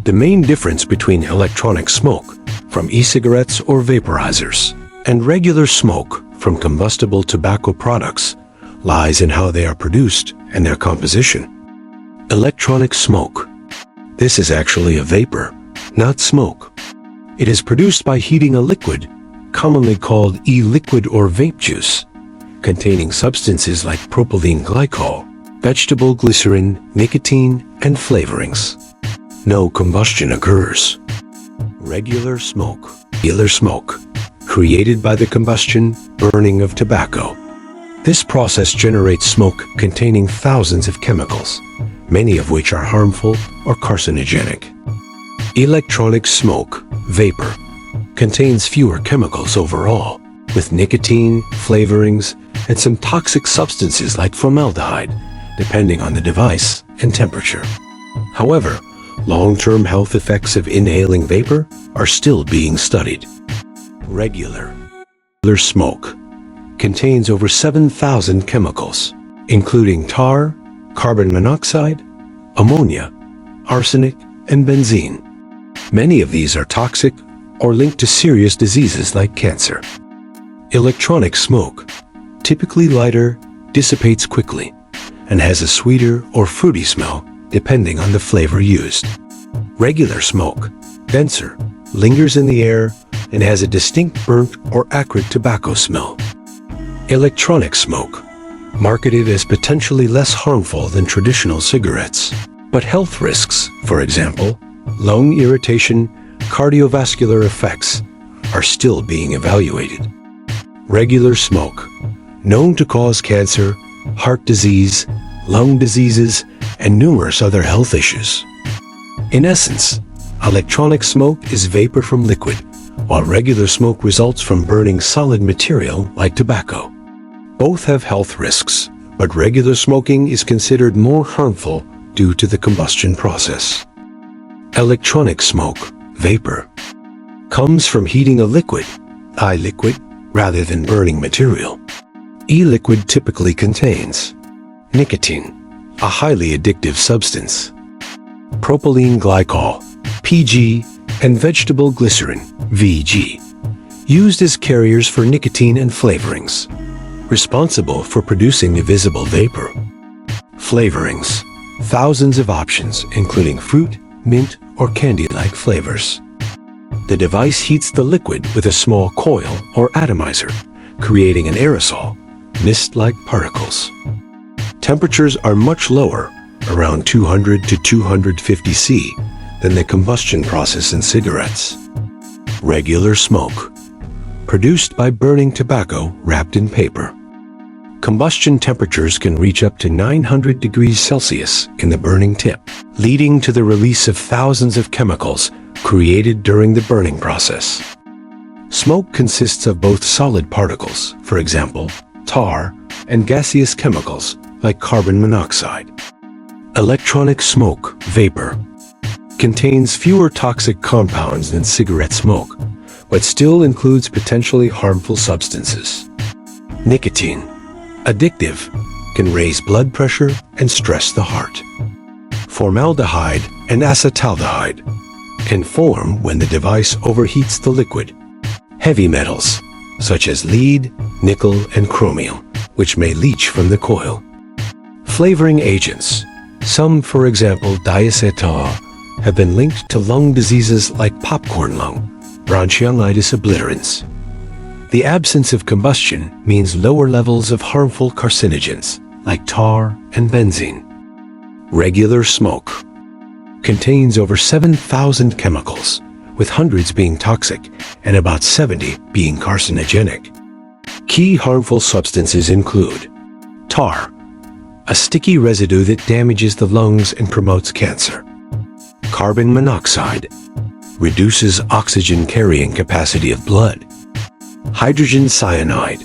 The main difference between electronic smoke from e-cigarettes or vaporizers and regular smoke from combustible tobacco products lies in how they are produced and their composition. Electronic smoke. This is actually a vapor, not smoke. It is produced by heating a liquid, commonly called e-liquid or vape juice, containing substances like propylene glycol, vegetable glycerin, nicotine, and flavorings. No combustion occurs. Regular smoke. Regular smoke, created by the combustion, burning of tobacco. This process generates smoke containing thousands of chemicals, many of which are harmful or carcinogenic. Electronic smoke, vapor, contains fewer chemicals overall, with nicotine, flavorings, and some toxic substances like formaldehyde, depending on the device and temperature. However, long-term health effects of inhaling vapor are still being studied. Regular smoke contains over 7,000 chemicals, including tar, carbon monoxide, ammonia, arsenic, and benzene. Many of these are toxic or linked to serious diseases like cancer. Electronic smoke, typically lighter, dissipates quickly, and has a sweeter or fruity smell depending on the flavor used. Regular smoke, denser, lingers in the air, and has a distinct burnt or acrid tobacco smell. Electronic smoke, marketed as potentially less harmful than traditional cigarettes, but health risks, for example, lung irritation, cardiovascular effects, are still being evaluated. Regular smoke, known to cause cancer, heart disease, lung diseases, and numerous other health issues. In essence, electronic smoke is vapor from liquid, while regular smoke results from burning solid material like tobacco. Both have health risks, but regular smoking is considered more harmful due to the combustion process. Electronic smoke, vapor, comes from heating a liquid, e-liquid, rather than burning material. E-liquid typically contains nicotine, a highly addictive substance, propylene glycol, PG, and vegetable glycerin, VG, used as carriers for nicotine and flavorings, responsible for producing the visible vapor. Flavorings, thousands of options including fruit, mint, or candy-like flavors. The device heats the liquid with a small coil or atomizer, creating an aerosol, mist-like particles. Temperatures are much lower, around 200 to 250 C, than the combustion process in cigarettes. Regular smoke, produced by burning tobacco wrapped in paper. Combustion temperatures can reach up to 900 degrees Celsius in the burning tip, leading to the release of thousands of chemicals created during the burning process. Smoke consists of both solid particles, for example, tar, and gaseous chemicals like carbon monoxide. Electronic smoke, vapor, contains fewer toxic compounds than cigarette smoke, but still includes potentially harmful substances. Nicotine, addictive, can raise blood pressure and stress the heart. Formaldehyde and acetaldehyde can form when the device overheats the liquid. Heavy metals, such as lead, nickel, and chromium, which may leach from the coil. Flavoring agents, some, for example, diacetyl, have been linked to lung diseases like popcorn lung, bronchiolitis obliterans. The absence of combustion means lower levels of harmful carcinogens like tar and benzene. Regular smoke contains over 7,000 chemicals, with hundreds being toxic and about 70 being carcinogenic. Key harmful substances include tar, a sticky residue that damages the lungs and promotes cancer. Carbon monoxide, reduces oxygen carrying capacity of blood. Hydrogen cyanide,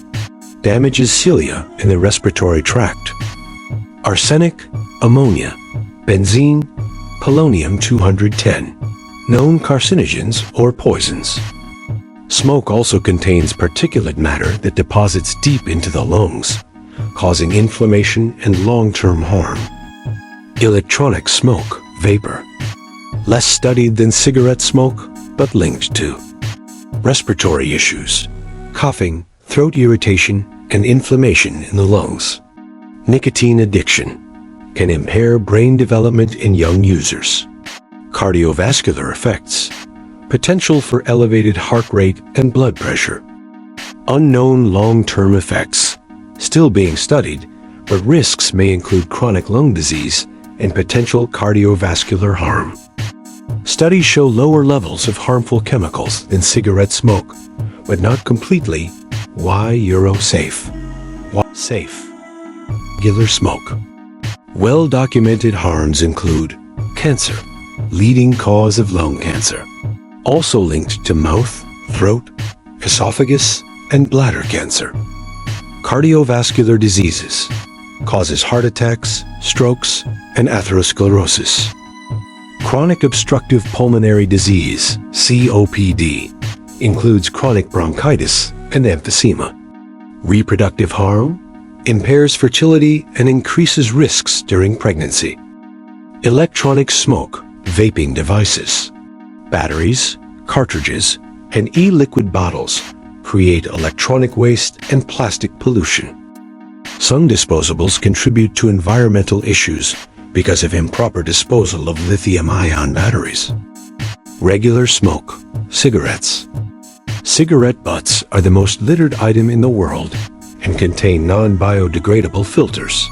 damages cilia in the respiratory tract. Arsenic, ammonia, benzene, polonium-210, known carcinogens or poisons. Smoke also contains particulate matter that deposits deep into the lungs, causing inflammation and long-term harm. Electronic smoke, vapor, less studied than cigarette smoke, but linked to respiratory issues, coughing, throat irritation, and inflammation in the lungs. Nicotine addiction can impair brain development in young users. Cardiovascular effects, potential for elevated heart rate and blood pressure. Unknown long-term effects, still being studied, but risks may include chronic lung disease and potential cardiovascular harm. Studies show lower levels of harmful chemicals than cigarette smoke, but not completely. Why Euro safe? Why safe? Regular smoke. Well-documented harms include cancer, leading cause of lung cancer, also linked to mouth, throat, esophagus, and bladder cancer. Cardiovascular diseases, causes heart attacks, strokes, and atherosclerosis. Chronic obstructive pulmonary disease, COPD, includes chronic bronchitis and emphysema. Reproductive harm, impairs fertility and increases risks during pregnancy. Electronic smoke, vaping devices, batteries, cartridges, and e-liquid bottles create electronic waste and plastic pollution. Some disposables contribute to environmental issues because of improper disposal of lithium-ion batteries. Regular smoke, cigarettes. Cigarette butts are the most littered item in the world and contain non-biodegradable filters.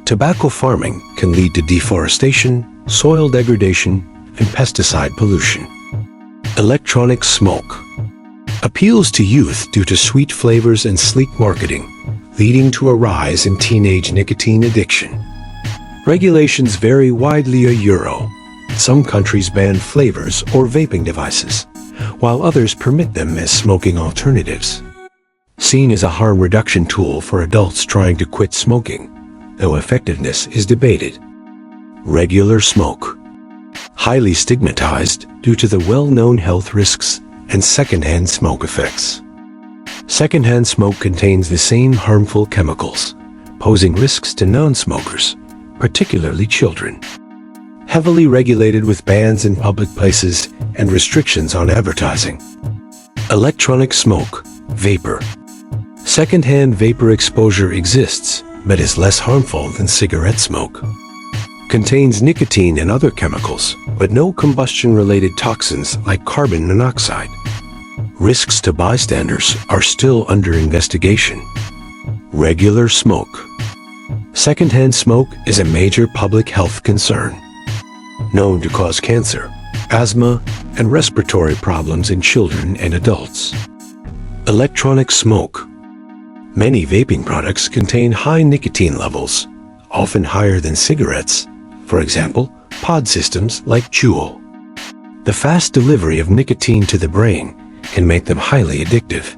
Tobacco farming can lead to deforestation, soil degradation, and pesticide pollution. Electronic smoke appeals to youth due to sweet flavors and sleek marketing, leading to a rise in teenage nicotine addiction. Regulations vary widely in Europe. Some countries ban flavors or vaping devices, while others permit them as smoking alternatives. Seen as a harm reduction tool for adults trying to quit smoking, though effectiveness is debated. Regular smoke. Highly stigmatized due to the well-known health risks and secondhand smoke effects. Secondhand smoke contains the same harmful chemicals, posing risks to non-smokers, particularly children. Heavily regulated with bans in public places and restrictions on advertising. Electronic smoke, vapor. Secondhand vapor exposure exists, but is less harmful than cigarette smoke. Contains nicotine and other chemicals, but no combustion-related toxins like carbon monoxide. Risks to bystanders are still under investigation. Regular smoke. Secondhand smoke is a major public health concern, known to cause cancer, asthma, and respiratory problems in children and adults. Electronic smoke. Many vaping products contain high nicotine levels, often higher than cigarettes. For example, pod systems like Juul. The fast delivery of nicotine to the brain can make them highly addictive.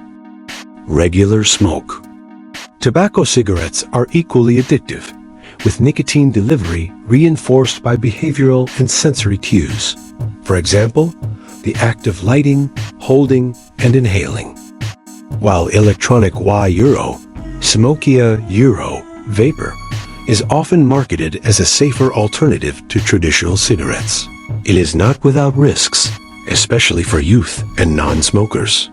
Regular smoke. Tobacco cigarettes are equally addictive, with nicotine delivery reinforced by behavioral and sensory cues. For example, the act of lighting, holding, and inhaling. While electronic Euro, Smokia Euro, vapor, is often marketed as a safer alternative to traditional cigarettes, it is not without risks, especially for youth and non-smokers.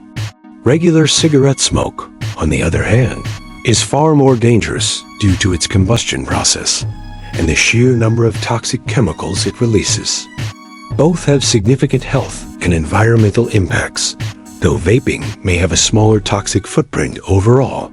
Regular cigarette smoke, on the other hand, is far more dangerous due to its combustion process and the sheer number of toxic chemicals it releases. Both have significant health and environmental impacts, though vaping may have a smaller toxic footprint overall.